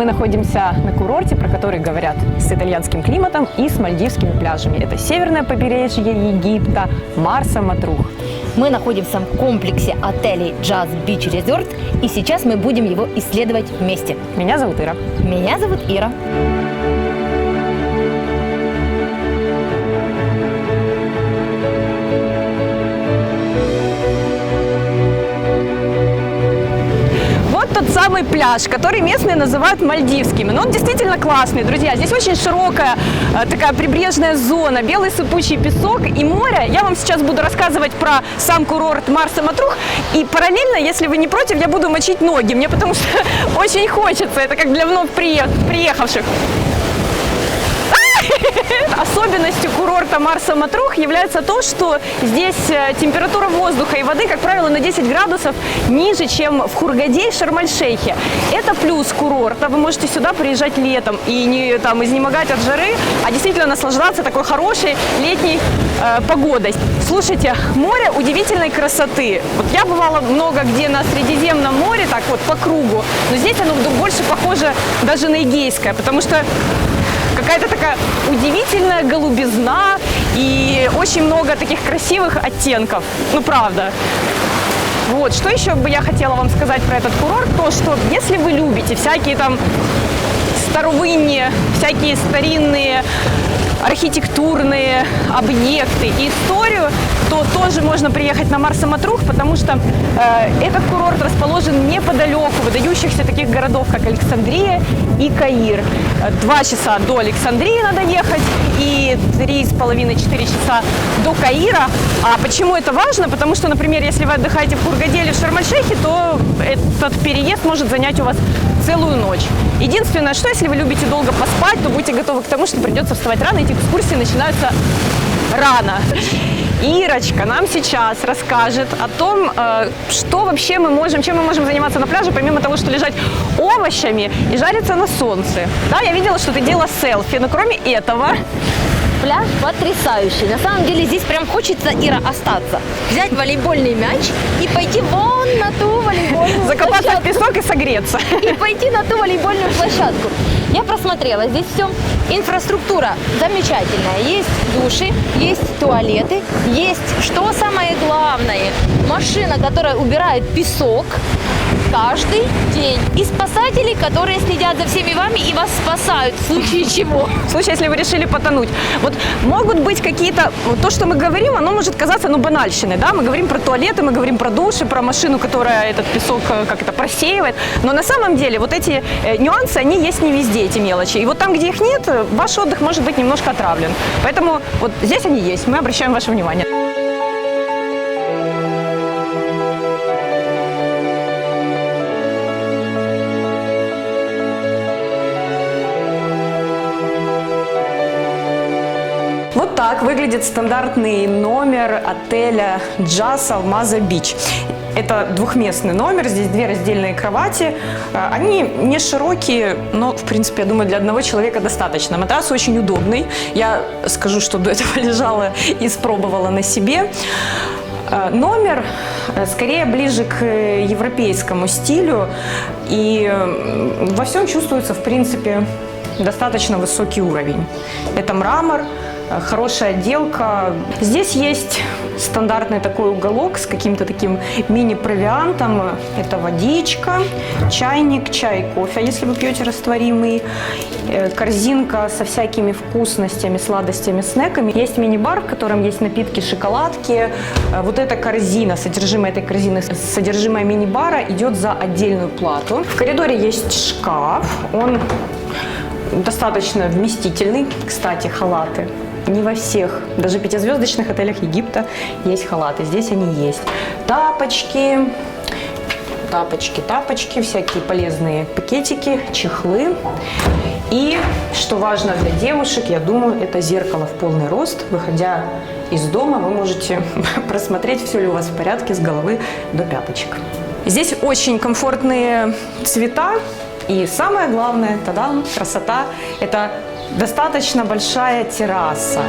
мы находимся на курорте, про который говорят с итальянским климатом и с мальдивскими пляжами. Это северное побережье Египта, Марса Матрух. Мы находимся в комплексе отелей Jazz Beach Resort, и сейчас мы будем его исследовать вместе. Меня зовут Ира. Меня зовут Ира. Тот самый пляж, который местные называют мальдивским. Но он действительно классный, друзья. Здесь очень широкая такая прибрежная зона, белый сыпучий песок и море. Я вам сейчас буду рассказывать про сам курорт Марса Матрух. И параллельно, если вы не против, я буду мочить ноги. Мне потому что очень хочется. Это как для вновь приехавших. Особенностью курорта Марса Матрух является то, что здесь температура воздуха и воды, как правило, на 10 градусов ниже, чем в Хургаде и Шарм-эль-Шейхе. Это плюс курорта. Вы можете сюда приезжать летом и не там изнемогать от жары, а действительно наслаждаться такой хорошей летней погодой. Слушайте, море удивительной красоты. Вот я бывала много где на Средиземном море, так вот по кругу, но здесь оно больше похоже даже на Эгейское, потому что какая-то такая удивительная голубизна и очень много таких красивых оттенков. Ну, правда. Вот, что еще бы я хотела вам сказать про этот курорт, то, что если вы любите всякие там старовинные, всякие старинные архитектурные объекты и историю, то тоже можно приехать на Марса Матрух, потому что этот курорт расположен неподалеку выдающихся таких городов, как Александрия и Каир. 2 часа до Александрии надо ехать и 3,5-4 часа до Каира. А почему это важно? Потому что, например, если вы отдыхаете в Хургаде или в Шарм-эль-Шейхе, то этот переезд может занять у вас целую ночь. Единственное, что если вы любите долго поспать, то будьте готовы к тому, что придется вставать рано, эти экскурсии начинаются рано. Ирочка нам сейчас расскажет о том, что вообще чем мы можем заниматься на пляже, помимо того, что лежать овощами и жариться на солнце. Да, я видела, что ты делала селфи, но кроме этого... Пляж потрясающий. На самом деле здесь прям хочется, Ира, остаться. Взять волейбольный мяч и пойти вон на ту волейбольную закопаться площадку. в песок и согреться. И пойти на ту волейбольную площадку. Я просмотрела, здесь все. Инфраструктура замечательная. Есть души, есть туалеты, есть, что самое главное, машина, которая убирает песок каждый день. И спасатели, которые следят за всеми вами и вас спасают в случае чего. В случае, если вы решили потонуть. Вот могут быть какие-то... То, что мы говорим, оно может казаться, банальщиной, да? Мы говорим про туалеты, мы говорим про души, про машину, которая этот песок просеивает. Но на самом деле вот эти нюансы, они есть не везде, эти мелочи. И вот там, где их нет, ваш отдых может быть немножко отравлен. Поэтому вот здесь они есть. Мы обращаем ваше внимание. Вот так выглядит стандартный номер отеля Jazz Алмаза Бич. Это двухместный номер, здесь 2 раздельные кровати. Они не широкие, но, в принципе, я думаю, для одного человека достаточно. Матрас очень удобный. Я скажу, что до этого лежала и испробовала на себе. Номер скорее ближе к европейскому стилю. И во всем чувствуется, в принципе, достаточно высокий уровень. Это мрамор. Хорошая отделка. Здесь есть стандартный такой уголок с каким-то таким мини-провиантом. Это водичка, чайник, чай, кофе, если вы пьете растворимый, корзинка со всякими вкусностями, сладостями, снеками. Есть мини-бар, в котором есть напитки, шоколадки. Вот эта корзина, содержимое этой корзины, содержимое мини-бара идет за отдельную плату. В коридоре есть шкаф. Он достаточно вместительный. Кстати, халаты. Не во всех, даже 5-звездочных отелях Египта есть халаты. Здесь они есть. Тапочки, всякие полезные пакетики, чехлы. И, что важно для девушек, я думаю, это зеркало в полный рост. Выходя из дома, вы можете просмотреть, все ли у вас в порядке с головы до пяточек. Здесь очень комфортные цвета. И самое главное, тадам, красота, это достаточно большая терраса.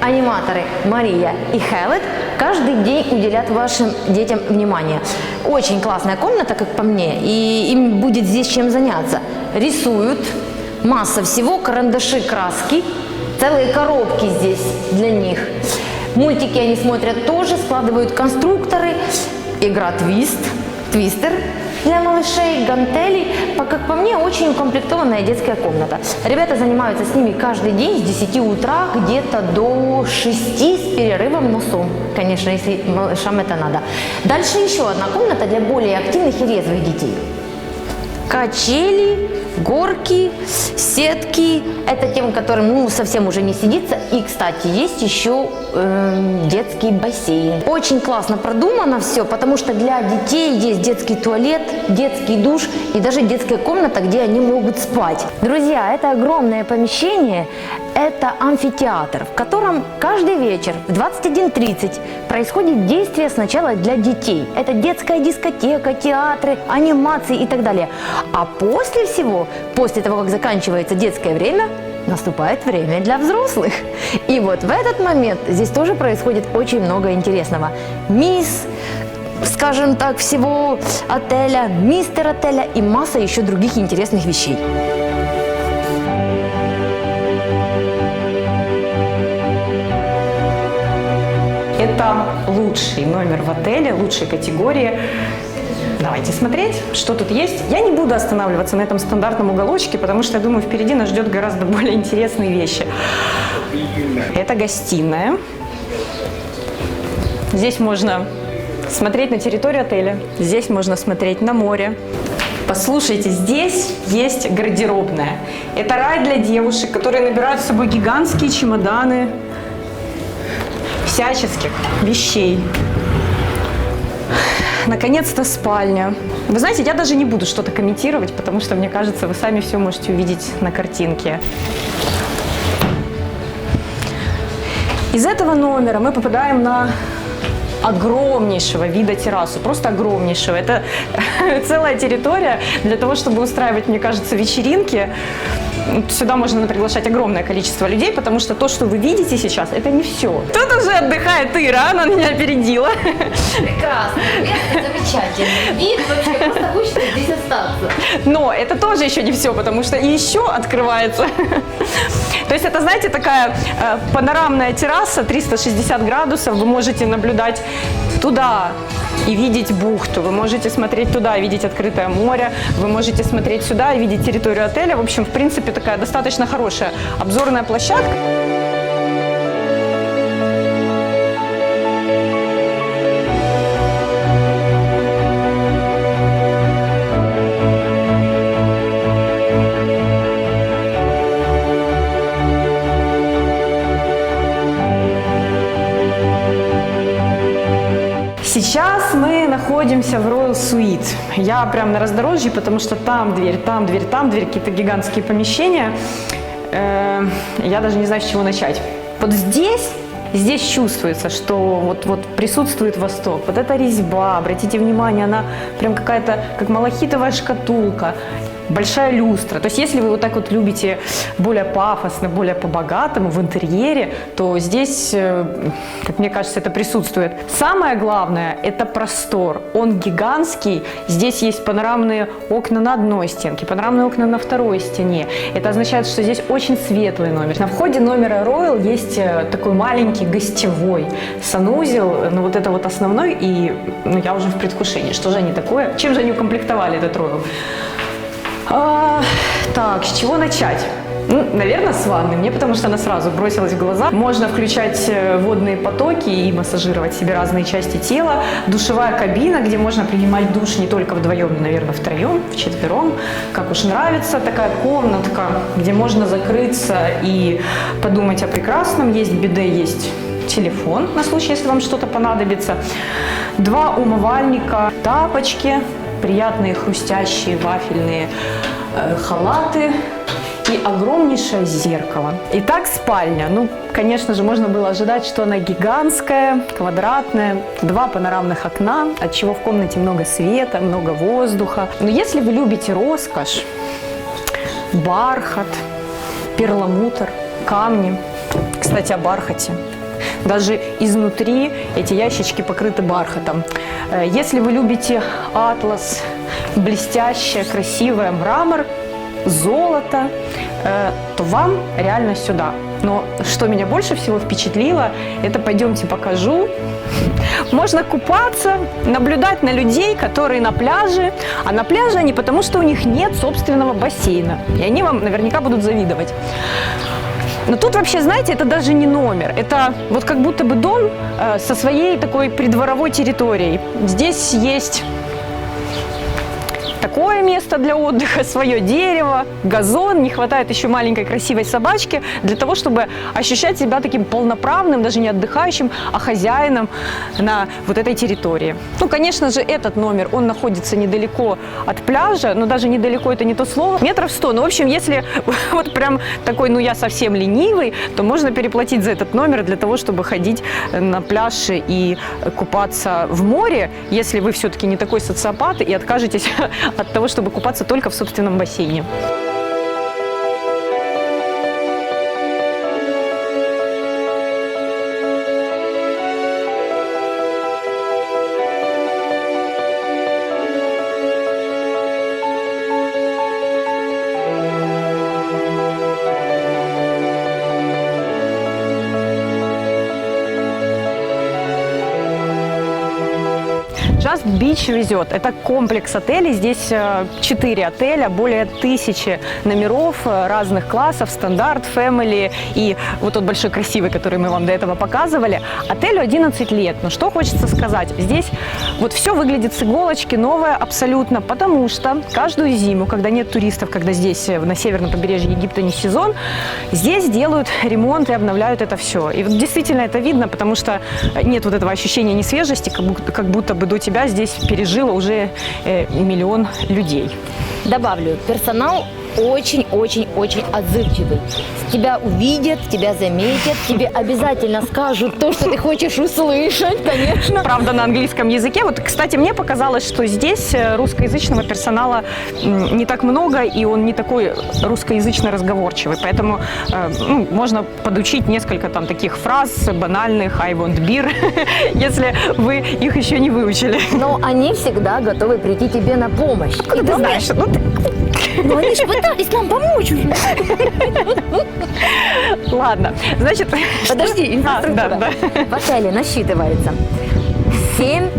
аниматоры Мария и Хелет каждый день уделят вашим детям внимание. Очень классная комната, как по мне, и им будет здесь чем заняться. Рисуют, масса всего, карандаши, краски, целые коробки здесь для них. Мультики они смотрят тоже, складывают конструкторы, игра твистер для малышей, гантели. Как по мне, очень укомплектованная детская комната. Ребята занимаются с ними каждый день с 10 утра где-то до 6 с перерывом на сон. Конечно, если малышам это надо. Дальше еще одна комната для более активных и резвых детей. Качели, горки, сетки. Это тем, которым совсем уже не сидится. И, кстати, есть еще детский бассейн. Очень классно продумано все, потому что для детей есть детский туалет, детский душ и даже детская комната, где они могут спать. Друзья, это огромное помещение. Это амфитеатр, в котором каждый вечер в 21:30 происходит действие сначала для детей. Это детская дискотека, театры, анимации и так далее. А после всего, после того, как заканчивается детское время, наступает время для взрослых. И вот в этот момент здесь тоже происходит очень много интересного. Мисс, скажем так, всего отеля, мистер отеля и масса еще других интересных вещей. Это лучший номер в отеле, лучшей категории. Давайте смотреть, что тут есть. Я не буду останавливаться на этом стандартном уголочке, потому что, я думаю, впереди нас ждет гораздо более интересные вещи. Это гостиная. Здесь можно смотреть на территорию отеля, здесь можно смотреть на море. Послушайте, здесь есть гардеробная. Это рай для девушек, которые набирают с собой гигантские чемоданы всяческих вещей. Наконец-то спальня. Вы знаете, я даже не буду что-то комментировать, потому что, мне кажется, вы сами все можете увидеть на картинке. Из этого номера мы попадаем на огромнейшего вида террасу, просто огромнейшего. Это целая территория для того, чтобы устраивать, мне кажется, вечеринки. Сюда можно приглашать огромное количество людей, потому что то, что вы видите сейчас, это не все. Тут уже отдыхает Ира, она меня опередила. Прекрасно, замечательный вид, вообще просто хочется здесь остаться. Но это тоже еще не все, потому что еще открывается. То есть это, знаете, такая панорамная терраса, 360 градусов, вы можете наблюдать туда и видеть бухту, вы можете смотреть туда и видеть открытое море, вы можете смотреть сюда и видеть территорию отеля. В общем, в принципе, такая достаточно хорошая обзорная площадка. Сейчас мы находимся в Royal Suite. Я прям на раздорожье, потому что там дверь, там дверь, там дверь, какие-то гигантские помещения. Я даже не знаю, с чего начать. Вот здесь чувствуется, что вот присутствует Восток. Вот эта резьба, обратите внимание, она прям какая-то, как малахитовая шкатулка. Большая люстра. То есть если вы вот так вот любите более пафосно, более по-богатому в интерьере, то здесь, как мне кажется, это присутствует. Самое главное – это простор. Он гигантский. Здесь есть панорамные окна на одной стенке, панорамные окна на второй стене. Это означает, что здесь очень светлый номер. На входе номера Royal есть такой маленький гостевой санузел, ну вот это вот основной, и я уже в предвкушении, что же они такое, чем же они укомплектовали этот Royal. Так, с чего начать? Ну, наверное, с ванны. Мне потому что она сразу бросилась в глаза. Можно включать водные потоки и массажировать себе разные части тела. Душевая кабина, где можно принимать душ не только вдвоем, но, наверное, втроем, вчетвером. Как уж нравится. Такая комнатка, где можно закрыться и подумать о прекрасном. Есть биде, есть телефон на случай, если вам что-то понадобится. 2 умывальника, тапочки, приятные хрустящие вафельные халаты и огромнейшее зеркало. Итак, спальня. Ну, конечно же, можно было ожидать, что она гигантская, квадратная, 2 панорамных окна, от чего в комнате много света, много воздуха. Но если вы любите роскошь, бархат, перламутр, камни. Кстати, о бархате. Даже изнутри эти ящички покрыты бархатом. Если вы любите атлас, блестящее, красивое, мрамор, золото, то вам реально сюда. Но что меня больше всего впечатлило, это пойдемте покажу. Можно купаться, наблюдать на людей, которые на пляже. А на пляже они потому, что у них нет собственного бассейна. И они вам наверняка будут завидовать. Но тут вообще, знаете, это даже не номер. Это вот как будто бы дом со своей такой придворовой территорией. Здесь есть такое место для отдыха, свое дерево, газон, не хватает еще маленькой красивой собачки для того, чтобы ощущать себя таким полноправным, даже не отдыхающим, а хозяином на вот этой территории. Ну, конечно же, этот номер, он находится недалеко от пляжа, но даже недалеко это не то слово, метров 100. Ну, в общем, если вот прям такой, ну, я совсем ленивый, то можно переплатить за этот номер для того, чтобы ходить на пляж и купаться в море, если вы все-таки не такой социопат и откажетесь от того, чтобы купаться только в собственном бассейне. Just Beach Resort – это комплекс отелей. Здесь 4 отеля, более 1000 номеров разных классов, стандарт, family и вот тот большой красивый, который мы вам до этого показывали. Отелю 11 лет. Но что хочется сказать, здесь вот все выглядит с иголочки, новое абсолютно, потому что каждую зиму, когда нет туристов, когда здесь на северном побережье Египта не сезон, здесь делают ремонт и обновляют это все. И вот действительно это видно, потому что нет вот этого ощущения несвежести, как будто бы до тебя здесь пережило уже миллион людей. Добавлю, персонал очень-очень-очень отзывчивый. Тебя увидят, тебя заметят, тебе обязательно скажут то, что ты хочешь услышать, конечно. Правда, на английском языке. Вот, кстати, мне показалось, что здесь русскоязычного персонала не так много, и он не такой русскоязычно разговорчивый. Поэтому можно подучить несколько там таких фраз банальных «I want beer», если вы их еще не выучили. Но они всегда готовы прийти тебе на помощь. Откуда ты знаешь? Ну, они же пытались нам помочь уже. Ладно, значит... Подожди, инфраструктура. Да. В отеле насчитывается 7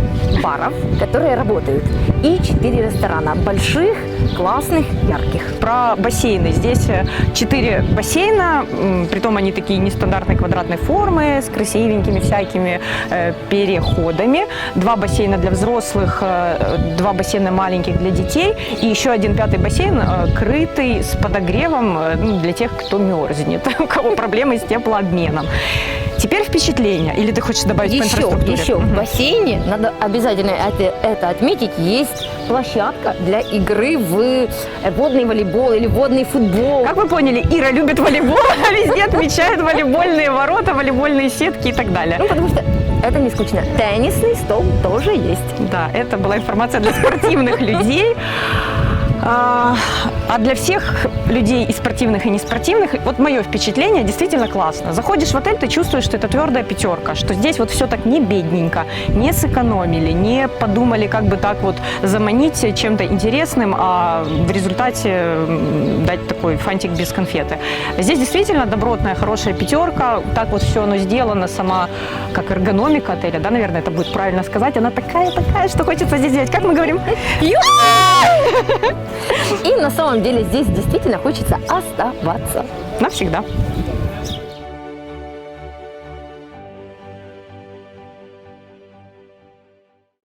баров, которые работают, и 4 ресторана. Больших, классных, ярких. Про бассейны. Здесь 4 бассейна, притом они такие нестандартной квадратной формы, с красивенькими всякими переходами. 2 бассейна для взрослых, 2 бассейна маленьких для детей, и еще один 5-й бассейн, крытый, с подогревом для тех, кто мерзнет, у кого проблемы с теплообменом. Теперь впечатление. Или ты хочешь добавить по инфраструктуре? Еще в бассейне, надо обязательно это отметить, есть площадка для игры в водный волейбол или водный футбол. Как вы поняли, Ира любит волейбол, а везде отмечает волейбольные ворота, волейбольные сетки и так далее. Ну, потому что это не скучно. Теннисный стол тоже есть. Да, это была информация для спортивных людей. А для всех людей и спортивных, и неспортивных, вот мое впечатление действительно классно. Заходишь в отель, ты чувствуешь, что это твердая пятерка, что здесь вот все так не бедненько, не сэкономили, не подумали, как бы так вот заманить чем-то интересным, а в результате дать такой фантик без конфеты. Здесь действительно добротная, хорошая пятерка, так вот все оно сделано, сама как эргономика отеля, да, наверное, это будет правильно сказать, она такая, что хочется здесь делать. Как мы говорим? И на самом деле здесь действительно хочется оставаться. Навсегда.